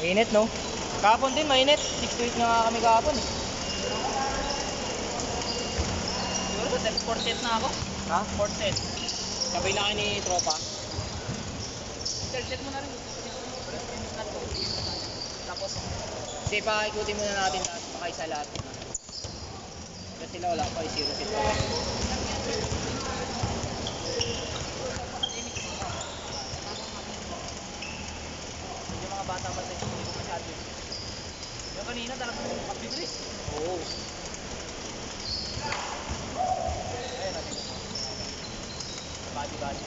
Mainit, no? Kahapon din, mainit. 6 to 8 nga kami kahapon. Siguro sa 4th set na ako. Ha? 4th set. Sabay na kayo ni tropa. 3rd set mo na rin. Tapos, Kasi ikutin muna natin lahat. Baka isa lahat. Kasi sila wala pa. 0 set pa. yung mga bata ba tayo hindi ko masyado. Yung kanina talagang pagbibilis. Oo. Ayun natin. Body.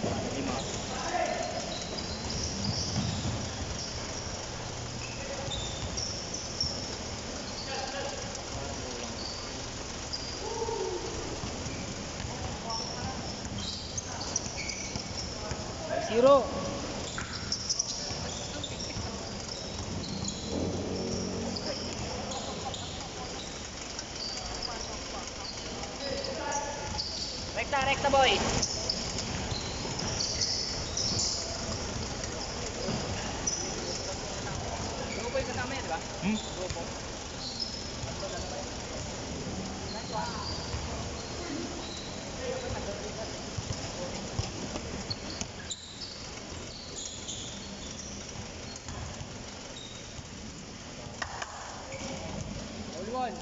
0. Rekta boy. Grupo yung kasama yan, di ba? Grupo. All 1.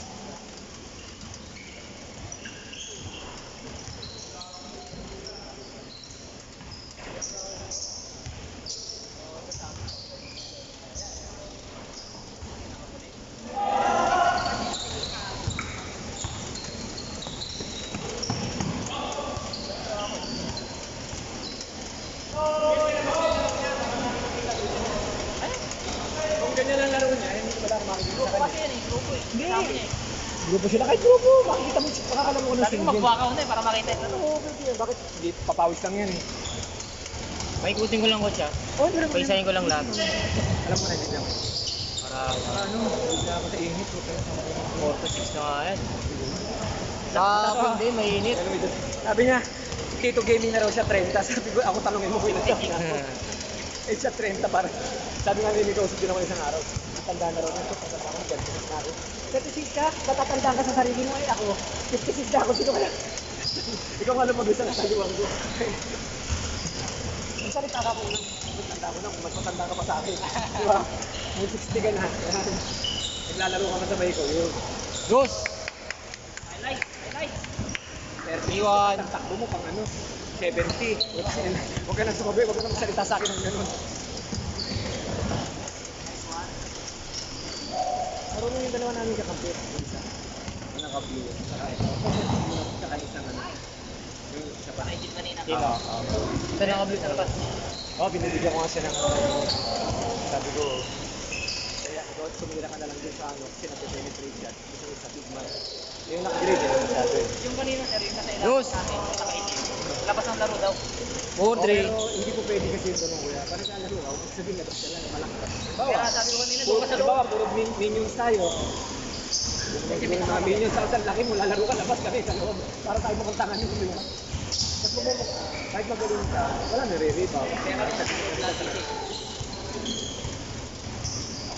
Kung ganyan ang laro niya, hindi ko wala makikita Grupo sa kasi kanya. yan eh, grupo eh. Hindi. Kasama niya eh. Grupo sila kahit grupo. Makikita mo, makakalam mo ng Sabi ko single. magbuha ka una eh, para makita ito. Oo, pwede yan. Bakit? Hindi, papawis lang yan eh. Paikutin ko lang ko siya. Oh, hindi naman. Paisahin ko lang lahat. Alam mo na, hindi lang. Para Ano, hindi ako sa init. 4 to 6 na nga yan. Sa hindi, mainit. Sabi niya, Tito Gaming na raw siya 30. Sabi ko, ako tanongin mo kung ilan siya ako. Eh siya 30 para. Sabi nga nila, kausap din ako isang araw. Matanda na raw niya. Pasama ako, 36 na ako. 36 ka? Matatandaan ka sa sarili mo eh. Ako, 56 na ako. Sino kaya? Ikaw nga lang mag-isa na sa liwang ko. Magsalita ka kung matanda ko na, kung mas matanda ka pa sa akin. Di ba? May 60 ka na. Naglalaro ka masabay ko. Yun. Dos! Highlight! 31. Ang takbo mo pang ano, 70. Huwag ka nang sumabi, huwag ka nang magsalita sa akin ng gano'n. Marunong yung dalawa namin kakampi. Isa. Ang naka-blue. Saka ito. Saka isang ano. Yung isa pa. Naisip kanina. Sino? Ito naka-blue sa labas. Oo, binibigyan ko nga siya ng sabi ko, kaya ikaw sumira ka na lang din sa ano, kasi nag-penetrate yan. Gusto ko sa big man. Yung naka-grade, yun ang masyado eh. Yung kanina, sir, yung nasa Dos! namin, naka-itim. Labas ng laro daw. 4, 3. Pero hindi ko pwede kasi yung tanong kuya. Parang sa laro ako, sabihin na basta lang, malakas. Kaya sabi ko kanina, doon ka sa loob. Puro minions tayo. Kasi may mga minions sa laki mo, lalaro ka, labas kami sa loob. Para tayo makantangan yung kumilang. Tapos mo, kahit magaling ka, wala nare-rebound. Kaya kami sa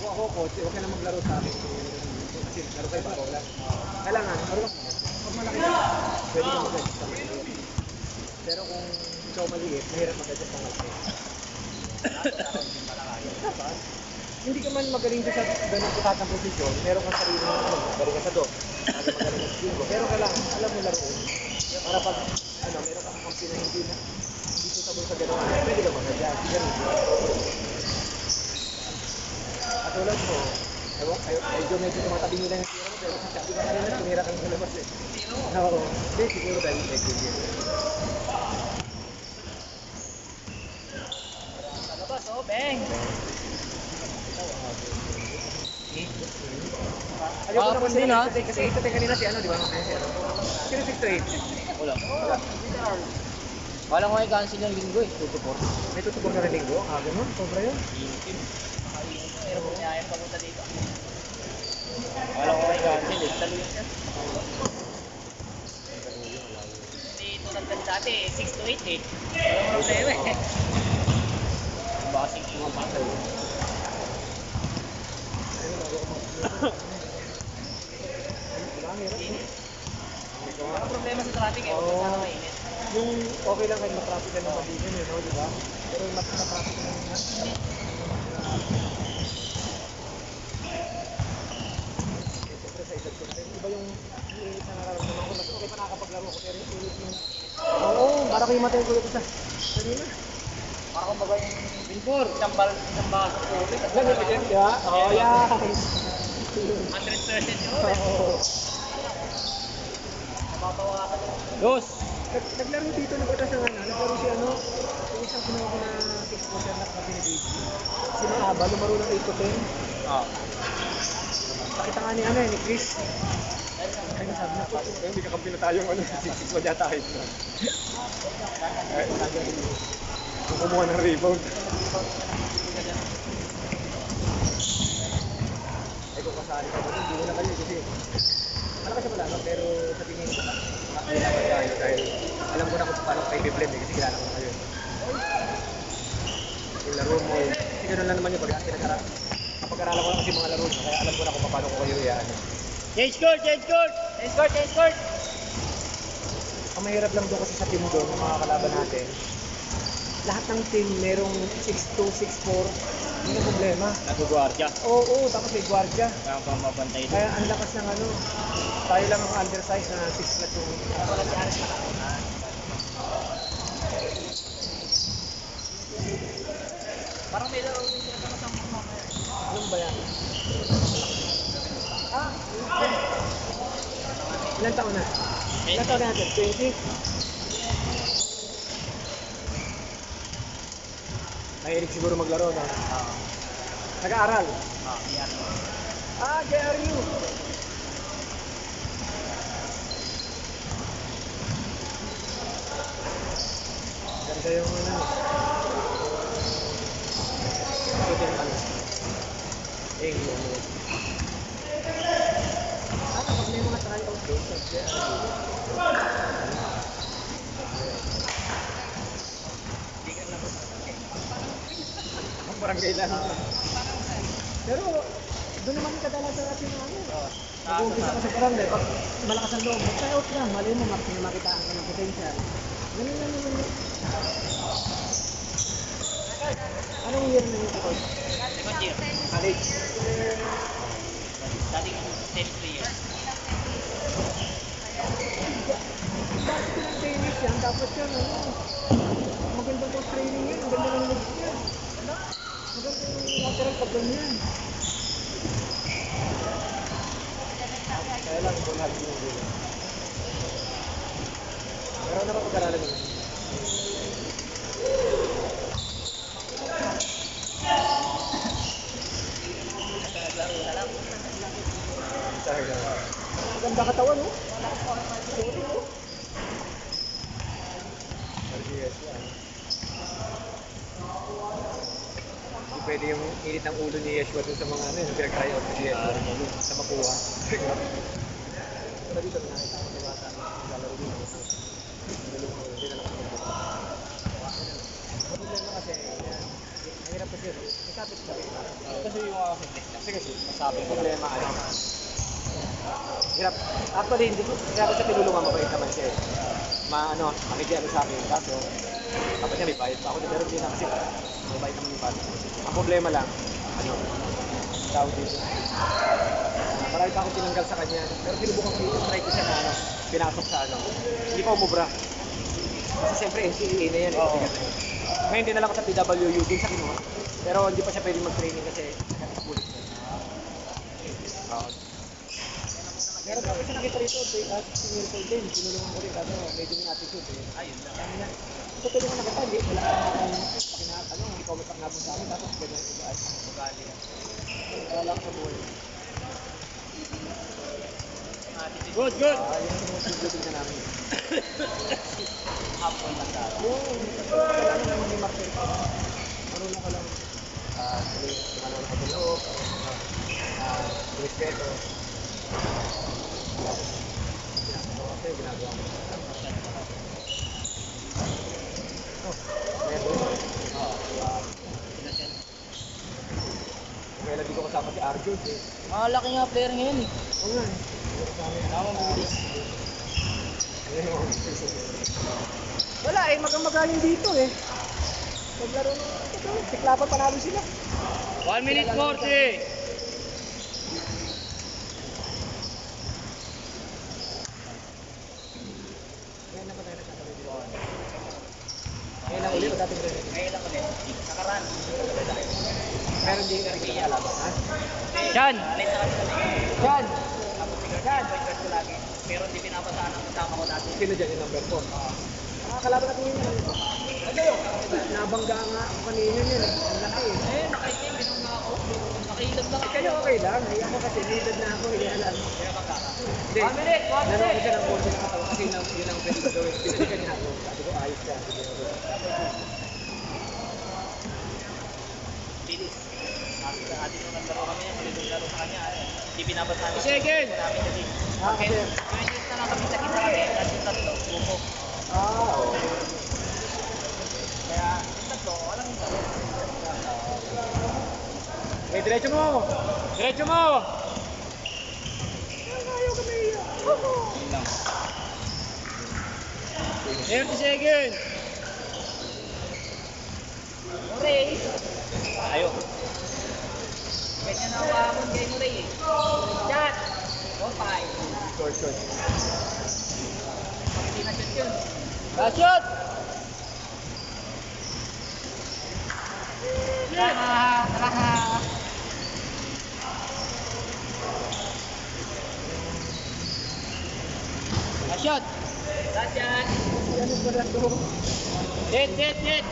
ako coach, huwag ka na maglaro sa akin. Kasi laro kayo ba? Wala. Kailangan, marunong mo. Pag malaki ka, pwede ka mag-adjust sa malaki. Pero kung ikaw maliit, mahirap mag-adjust sa malaki. Dapat, hindi ka man magaling sa ganun katang posisyon, meron kang sarili mo, magaling ka sa dog, magaling ka sa bingo. Pero kailangan, alam mo laro. Para pag, meron kang kampi na hindi suitable sa ganun, pwede ka mag-adjust. At tulad mo, medyo tumatabi nila yung tira mo, pero sabi ka kanina, tumira kang sa labas eh. Oo. Hindi, siguro dahil effective yun. Sa labas, oh, bang! Ayoko naman din, ha? kasi ito kanina si ano, di ba? Sino 6 to 8? Wala. Wala ko i-cancel yung linggo eh. 2 to 4. May tutubog na rin linggo? Ah, ganun? Sobra yun? Pero kung niya yung papunta dito. Wala ko i-cancel eh. Talo yun siya. Hindi tulad ka dati, 6 to 8 eh. Walang problema eh. Baka 6 to 4. Diba, ang hirap, no? Ang problema sa traffic eh, huwag Oo. na mainit. Yung okay lang kahit matraffic ka ng maliban eh, no? Diba? Pero yung matraffic ka ng siyempre sa edad ko na rin. Iba yung init na nararamdaman ko. Mas okay pa nakakapaglaro ko. Pero yung init yung... Oo, para kayo matay ko ito sa... Kanina. Para kung baga yung billboard, isang baso ng tubig. Alam mo ba yan? Diba? Oo, yan. 100% yun. Oo. Nababawasan yun. Dos! Naglaro dito ng oras ng ano. Naglaro si ano. Yung isang kinuha ko na kickboxer na pinibig. Si Maaba, lumaro ng 8 to 10. Oo. Nakita nga ni ano eh, ni Chris. Ay, nasabi na po. Hindi kakampi na tayong ano, 6-6 wala tayo. Ay, kung kumuha ng rebound. Ay, kung kasali ka mo, hindi ko na kayo kasi malakas siya pala, no? Pero sa tingin ko, kailangan tayo dahil alam ko na kung paano kayo i-blend eh, kasi kilala ko na kayo. Yung laro mo, kasi ganun lang naman yung kapag-aralan ko lang kasi mga laro mo, kaya alam ko na kung paano ko kayo i-ano. Change court! Change court! Change court! Change court! Ang mahirap lang doon kasi sa team doon, ng mga kalaban natin, lahat ng team merong 6'2", 6'4", hindi na problema. Nagugwardya. Oo, tapos may gwardiya. Kaya pa mabantay doon. Kaya ang lakas ng ano, tayo lang ang undersize na 6 flat yung... Wala si Aris na nakuna. Parang may laro din sila sa mga mamaya. Anong ba yan? Ah, ilan taon na? Ilan taon na natin? 20? Mahilig siguro maglaro, no? Nag-aaral? Yan. Ah, JRU! Ganda yung ano. Ito yung ano. Pag may mga tryout doon sa JRU. Ang barangay lang. Pero doon naman kadalasan natin ng ano. Nag-uumpisa ka sa barangay. Pag malakas ang loob, mag-tryout lang. Mali mo, makitaan ka ng potential. Ganun lang naman yun. Anong year na yung course? Second year. College. Dating tennis player. Bakit ng tennis yan? Dapat yan, ano? Magandang course training yan. Ang ganda ng legs yan. Maganda yung lateral pag ganyan. Kaya lang, ball hug yung gulo. Pero ano ba pag-aralan mo? Maganda katawan, no? Sorry, no? RGS yan. Hindi pwede yung init ng ulo ni Yeshua dun sa mga ano, yung pinag-try out ni Yeshua sa makuha. Pero dito, nakita ko sa bata, naglalaro dito. Hindi na lang ako nagbuka. Ang problema kasi, mahirap kasi yun. Masapit sa rin. Kasi yung mga fitness niya. Kasi masabi problema ano. Hirap. Actually, hindi ko kaya sa tinulungan mabait naman siya. Ano, makikiano sa akin. Kaso, kapag niya may bayad pa ako, pero hindi na kasi mabait naman yung bata. Ang problema lang, ano, tawag dito. Marami pa akong tinanggal sa kanya. Pero sinubukan ko dito, try ko siya na ano, pinasok sa ano. Hindi pa umubra. Kasi siyempre NCAA na yan. Oo. Ngayon din na lang ako sa PWU din sa kinuha. Pero hindi pa siya pwedeng mag-training kasi nakasulit siya. Meron pa kasi nakita rito, senior ko din, sinulungan ko rin kasi medyo may attitude eh. Ayun lang. Kami na, so pwede mo nakita, hindi, wala kang hindi ko mataknabon sa amin, tapos ganyan iba-ay. Ugali yan. Wala ka sa buhay. Good, good! Yun ang sinusunod na namin. Hapon lang sa atin. Yung, kailangan naman ni Marcel. Marunong ka lang. Marunong ka tulog. Respeto. Ginagawa ko sa'yo, ginagawa mo. Meron. Kaya lagi ko kasama kasama si Arjun eh. Malaki nga player ngayon eh. Oo nga eh. Nakamabilis. Wala eh, magaling dito eh. Paglaro ng ito, siklapan panalo sila. 1 minute 40. Ngayon na pa tayo nagkakaroon dito. Ngayon lang ulit, dating rin. Ngayon lang ulit. Nakaraan. Meron din na rin kalaban, ha? Yan! Alis na kami kami. Yan! Tapos sigurado, point ko lagi. Pero hindi pinapasaan ang kasama ko dati. Sino dyan yung number 4? Nakakalaban natin yun. Nabangga nga ako kanina yun eh. Ang laki eh. Eh, nakaitim. Binangga ako. Nakailag lang ako. Kaya okay lang. Ay ako kasi needed na ako. Hindi alam. Kaya bangga ka. Hindi. 1 minute! 1 Nanonood minute! siya ng boses sa katawan kasi yun ang pwede ko gawin. Pinalikan niya ako. Sabi ko ayos ka. Bilis. Atin yung naglaro kami. Malibong laro sa kanya. Hindi pinapasaan. Second! Namin kasi. Kasi... Kaya na lang kami sa kita kami. At yung tatlo, buko. Oo. Kaya yung tatlo, walang yung tatlo. Okay, diretso mo! Diretso mo! Ayaw kami. Yun lang. 30 seconds! Muray! Ayaw. Ganyan na ako kay Muray eh. Chat! 4-5. Short. Hindi na shoot yun. Last shot! Tara! Last shot! Last shot! Yan ang pala to. Hit!